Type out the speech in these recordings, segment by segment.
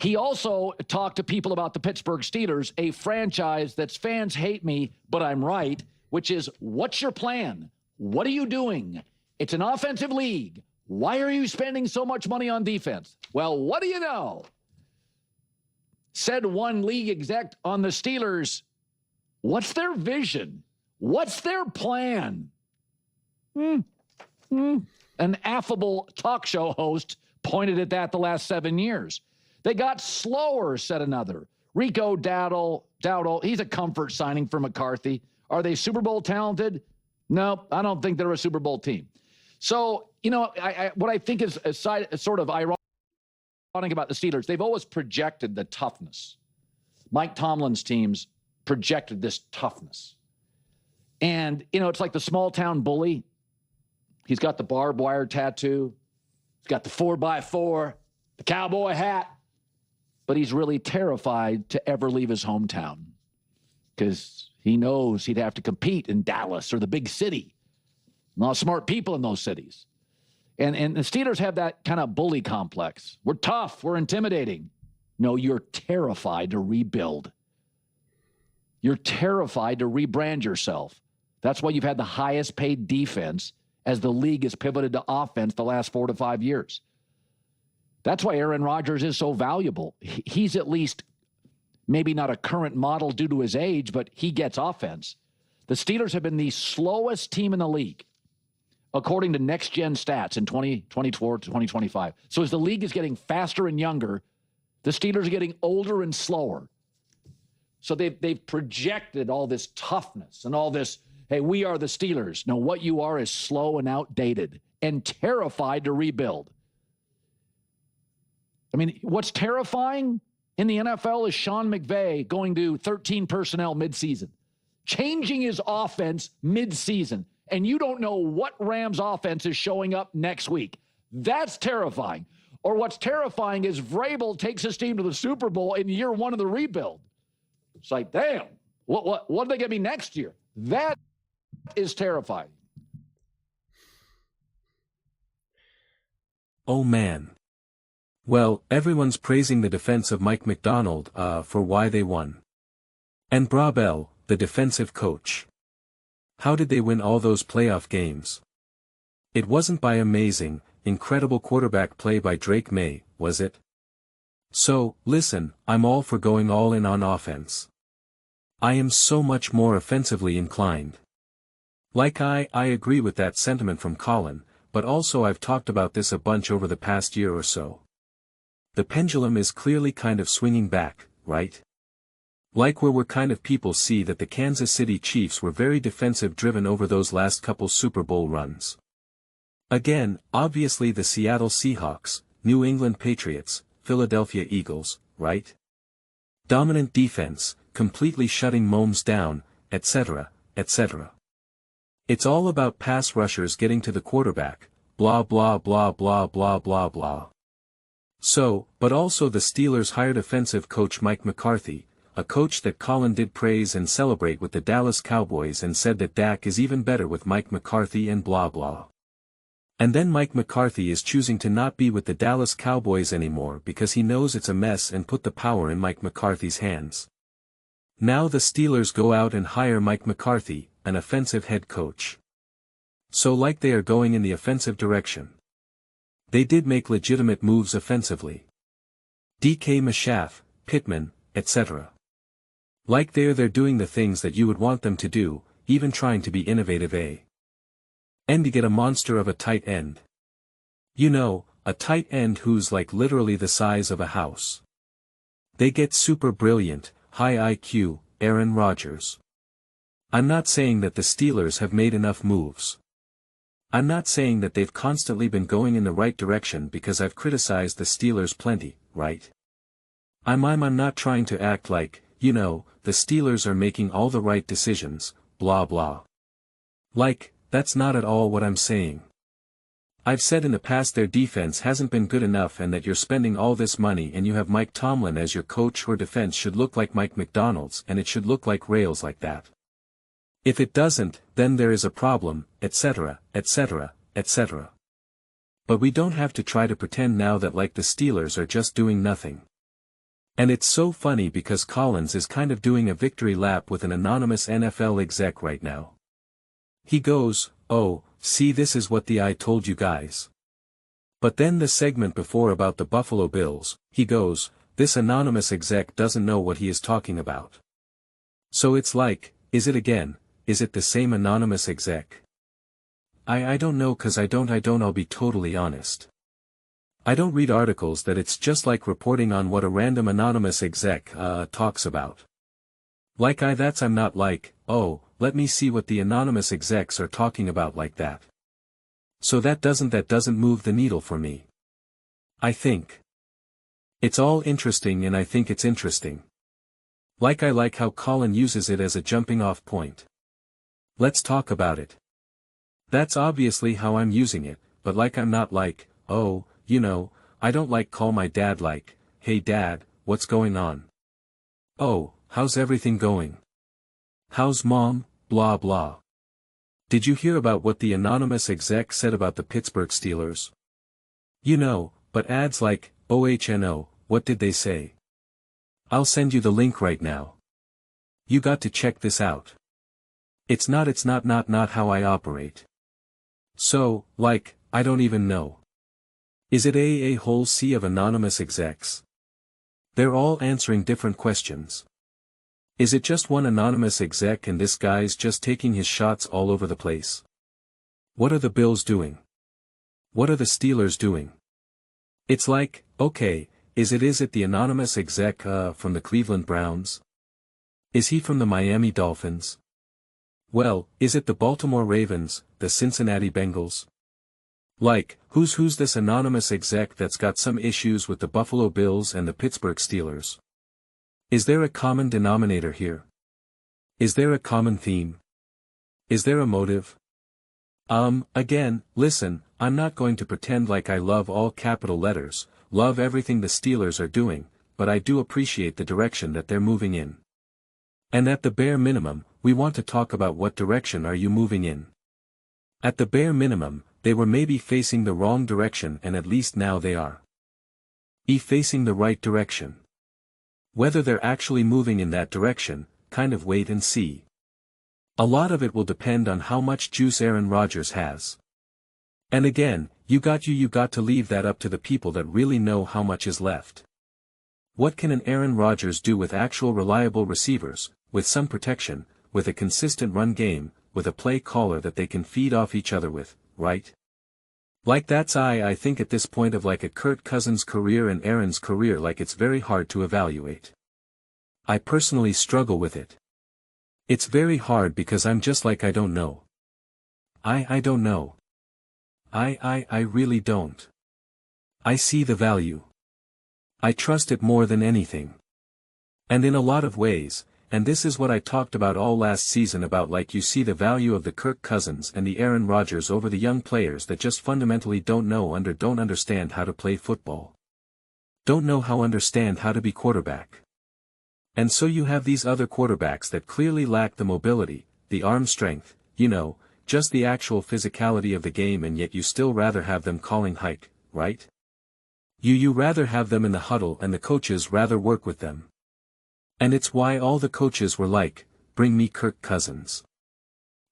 He also talked to people about the Pittsburgh Steelers, a franchise that's fans hate me, but I'm right, which is, what's your plan? What are you doing? It's an offensive league. Why are you spending so much money on defense? Well, what do you know? Said one league exec on the Steelers, what's their vision? What's their plan? An affable talk show host pointed at that the last 7 years. They got slower, said another. Rico Dowdle, he's a comfort signing for McCarthy. Are they Super Bowl talented? No, I don't think they're a Super Bowl team. So, what I think is sort of ironic about the Steelers, they've always projected the toughness. Mike Tomlin's teams projected this toughness. And, it's like the small town bully. He's got the barbed wire tattoo. He's got the 4x4, the cowboy hat. But he's really terrified to ever leave his hometown because he knows he'd have to compete in Dallas or the big city. A lot of smart people in those cities. And the Steelers have that kind of bully complex. We're tough. We're intimidating. No, you're terrified to rebuild. You're terrified to rebrand yourself. That's why you've had the highest paid defense as the league has pivoted to offense the last 4 to 5 years. That's why Aaron Rodgers is so valuable. He's at least maybe not a current model due to his age, but he gets offense. The Steelers have been the slowest team in the league, according to next-gen stats in 2024 to 2025. So as the league is getting faster and younger, the Steelers are getting older and slower. So they've projected all this toughness and all this, hey, we are the Steelers. No, what you are is slow and outdated and terrified to rebuild. I mean, what's terrifying in the NFL is Sean McVay going to 13 personnel midseason, changing his offense midseason, and you don't know what Rams offense is showing up next week. That's terrifying. Or what's terrifying is Vrabel takes his team to the Super Bowl in year 1 of the rebuild. It's like, damn, what are they going to be next year? That is terrifying. Oh, man. Well, everyone's praising the defense of Mike Macdonald for why they won. And Brabell, the defensive coach. How did they win all those playoff games? It wasn't by amazing, incredible quarterback play by Drake May, was it? So, listen, I'm all for going all in on offense. I am so much more offensively inclined. Like I agree with that sentiment from Colin, but also I've talked about this a bunch over the past year or so. The pendulum is clearly kind of swinging back, right? Like where we're kind of people see that the Kansas City Chiefs were very defensive driven over those last couple Super Bowl runs. Again, obviously the Seattle Seahawks, New England Patriots, Philadelphia Eagles, right? Dominant defense, completely shutting Mahomes down, etc., etc. It's all about pass rushers getting to the quarterback, blah blah blah blah blah blah blah. So, but also the Steelers hired offensive coach Mike McCarthy, a coach that Colin did praise and celebrate with the Dallas Cowboys and said that Dak is even better with Mike McCarthy and blah blah. And then Mike McCarthy is choosing to not be with the Dallas Cowboys anymore because he knows it's a mess and put the power in Mike McCarthy's hands. Now the Steelers go out and hire Mike McCarthy, an offensive head coach. So like they are going in the offensive direction. They did make legitimate moves offensively. DK Metcalf, Pittman, etc. Like they're doing the things that you would want them to do, even trying to be innovative and to get a monster of a tight end. You know, a tight end who's like literally the size of a house. They get super brilliant, high IQ, Aaron Rodgers. I'm not saying that the Steelers have made enough moves. I'm not saying that they've constantly been going in the right direction because I've criticized the Steelers plenty, right? I'm not trying to act like, the Steelers are making all the right decisions, blah blah. Like, that's not at all what I'm saying. I've said in the past their defense hasn't been good enough and that you're spending all this money and you have Mike Tomlin as your coach or defense should look like Mike Macdonald's and it should look like rails like that. If it doesn't, then there is a problem, etc., etc., etc. But we don't have to try to pretend now that like the Steelers are just doing nothing. And it's so funny because Collins is kind of doing a victory lap with an anonymous NFL exec right now. He goes, "Oh, see, this is what I told you guys." But then the segment before about the Buffalo Bills, he goes, "This anonymous exec doesn't know what he is talking about." So it's like, is it the same anonymous exec? I don't know, cause I don't, I'll be totally honest. I don't read articles that it's just like reporting on what a random anonymous exec, talks about. I'm not like, oh, let me see what the anonymous execs are talking about like that. So that doesn't move the needle for me. I think it's all interesting, and I think it's interesting. I like how Colin uses it as a jumping off point. Let's talk about it. That's obviously how I'm using it, but I'm not like, oh, I don't call my dad hey dad, what's going on? Oh, how's everything going? How's mom, blah blah. Did you hear about what the anonymous exec said about the Pittsburgh Steelers? But ads like, OHNO, what did they say? I'll send you the link right now. You got to check this out. It's not how I operate. So, I don't even know. Is it a whole sea of anonymous execs? They're all answering different questions. Is it just one anonymous exec and this guy's just taking his shots all over the place? What are the Bills doing? What are the Steelers doing? It's okay, is it the anonymous exec from the Cleveland Browns? Is he from the Miami Dolphins? Well, is it the Baltimore Ravens, the Cincinnati Bengals? Who's this anonymous exec that's got some issues with the Buffalo Bills and the Pittsburgh Steelers? Is there a common denominator here? Is there a common theme? Is there a motive? Again, listen, I'm not going to pretend like I love all capital letters, love everything the Steelers are doing, but I do appreciate the direction that they're moving in. And at the bare minimum, we want to talk about what direction are you moving in. At the bare minimum, they were maybe facing the wrong direction, and at least now they are facing the right direction. Whether they're actually moving in that direction, kind of wait and see. A lot of it will depend on how much juice Aaron Rodgers has. And again, you got to leave that up to the people that really know how much is left. What can an Aaron Rodgers do with actual reliable receivers, with some protection, with a consistent run game, with a play caller that they can feed off each other with, right? That's I think at this point of a Kirk Cousins' career and Aaron's career, it's very hard to evaluate. I personally struggle with it. It's very hard because I'm just I don't know. I don't know. I really don't. I see the value. I trust it more than anything. And in a lot of ways, and this is what I talked about all last season about you see the value of the Kirk Cousins and the Aaron Rodgers over the young players that just fundamentally don't understand how to play football. Don't know how to be quarterback. And so you have these other quarterbacks that clearly lack the mobility, the arm strength, just the actual physicality of the game, and yet you still rather have them calling hike, right? You rather have them in the huddle and the coaches rather work with them. And it's why all the coaches were bring me Kirk Cousins.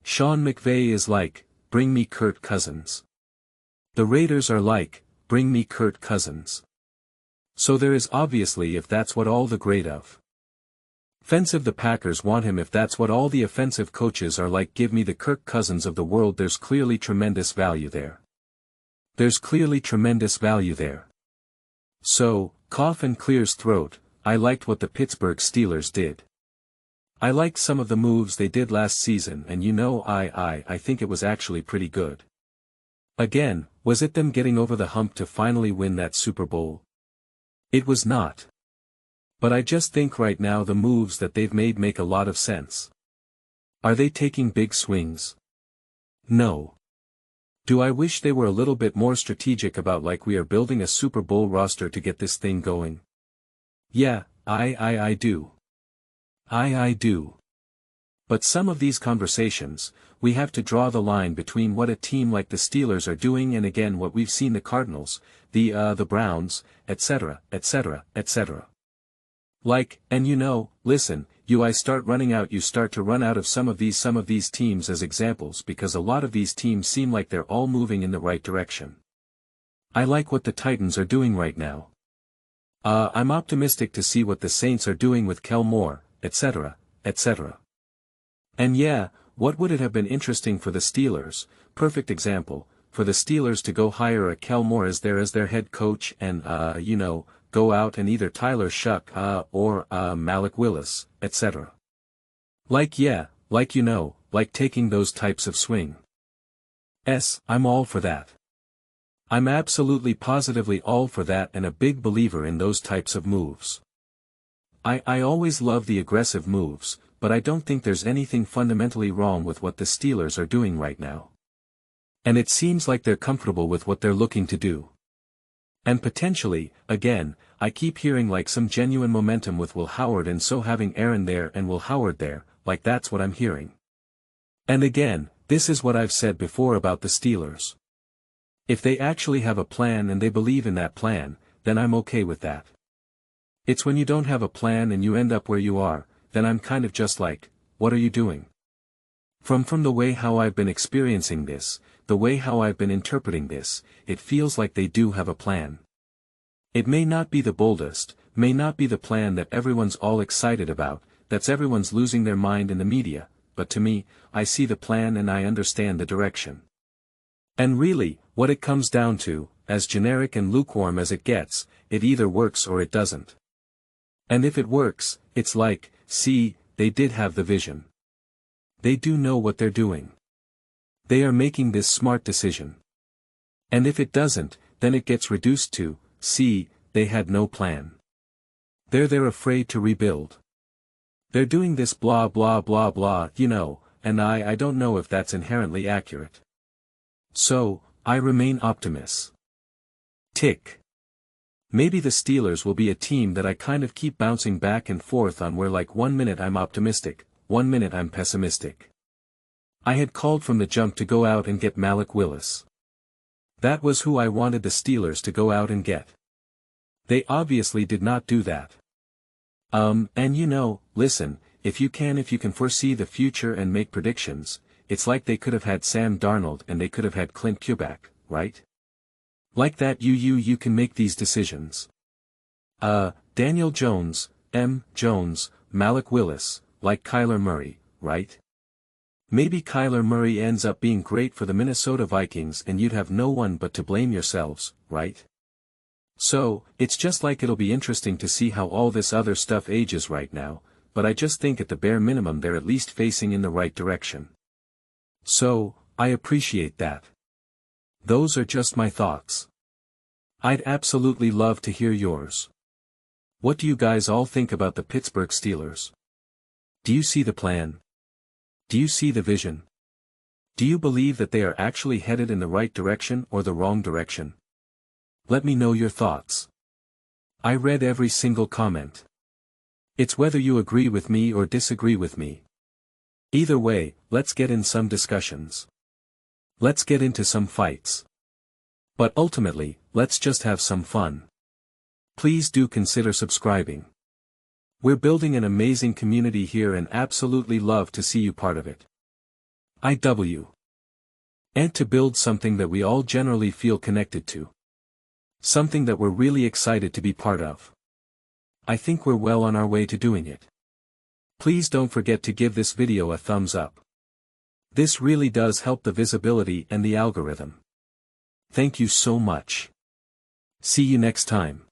Sean McVay is bring me Kirk Cousins. The Raiders are bring me Kirk Cousins. So there is obviously, if that's what all the great of offensive the Packers want him, if that's what all the offensive coaches are give me the Kirk Cousins of the world, there's clearly tremendous value there. There's clearly tremendous value there. So, cough and clears throat, I liked what the Pittsburgh Steelers did. I liked some of the moves they did last season, and I think it was actually pretty good. Again, was it them getting over the hump to finally win that Super Bowl? It was not. But I just think right now the moves that they've made make a lot of sense. Are they taking big swings? No. Do I wish they were a little bit more strategic about we are building a Super Bowl roster to get this thing going? Yeah, I do. I do. But some of these conversations, we have to draw the line between what a team like the Steelers are doing and again what we've seen the Cardinals, the Browns, etc., etc., etc. And listen, I start running out, you start to run out of some of these teams as examples because a lot of these teams seem like they're all moving in the right direction. I like what the Titans are doing right now. I'm optimistic to see what the Saints are doing with Kel Moore, etc., etc. And yeah, what would it have been interesting for the Steelers, perfect example, for the Steelers to go hire a Kel Moore as their head coach and, go out and either Tyler Shuck, or Malik Willis, etc. Like taking those types of swing. I'm all for that. I'm absolutely positively all for that and a big believer in those types of moves. I always love the aggressive moves, but I don't think there's anything fundamentally wrong with what the Steelers are doing right now. And it seems like they're comfortable with what they're looking to do. And potentially, again, I keep hearing like some genuine momentum with Will Howard and so having Aaron there and Will Howard there, like that's what I'm hearing. And again, this is what I've said before about the Steelers. If they actually have a plan and they believe in that plan, then I'm okay with that. It's when you don't have a plan and you end up where you are, then I'm kind of just like, what are you doing? From the way how I've been experiencing this, the way how I've been interpreting this, it feels like they do have a plan. It may not be the boldest, may not be the plan that everyone's all excited about, that's everyone's losing their mind in the media, but to me, I see the plan and I understand the direction. And really, what it comes down to, as generic and lukewarm as it gets, it either works or it doesn't. And if it works, it's like, see, they did have the vision. They do know what they're doing. They are making this smart decision. And if it doesn't, then it gets reduced to, see, they had no plan. They're afraid to rebuild. They're doing this blah blah blah blah, and I don't know if that's inherently accurate. So, I remain optimistic. Maybe the Steelers will be a team that I kind of keep bouncing back and forth on where like 1 minute I'm optimistic, 1 minute I'm pessimistic. I had called from the jump to go out and get Malik Willis. That was who I wanted the Steelers to go out and get. They obviously did not do that. And listen, if you can foresee the future and make predictions, it's like they could have had Sam Darnold and they could have had Clint Kubiak, right? Like that you can make these decisions. Daniel Jones, M. Jones, Malik Willis, like Kyler Murray, right? Maybe Kyler Murray ends up being great for the Minnesota Vikings and you'd have no one but to blame yourselves, right? So, it's just like it'll be interesting to see how all this other stuff ages right now, but I just think at the bare minimum they're at least facing in the right direction. So, I appreciate that. Those are just my thoughts. I'd absolutely love to hear yours. What do you guys all think about the Pittsburgh Steelers? Do you see the plan? Do you see the vision? Do you believe that they are actually headed in the right direction or the wrong direction? Let me know your thoughts. I read every single comment. It's whether you agree with me or disagree with me. Either way, let's get in some discussions. Let's get into some fights. But ultimately, let's just have some fun. Please do consider subscribing. We're building an amazing community here and absolutely love to see you part of it. And to build something that we all generally feel connected to. Something that we're really excited to be part of. I think we're well on our way to doing it. Please don't forget to give this video a thumbs up. This really does help the visibility and the algorithm. Thank you so much. See you next time.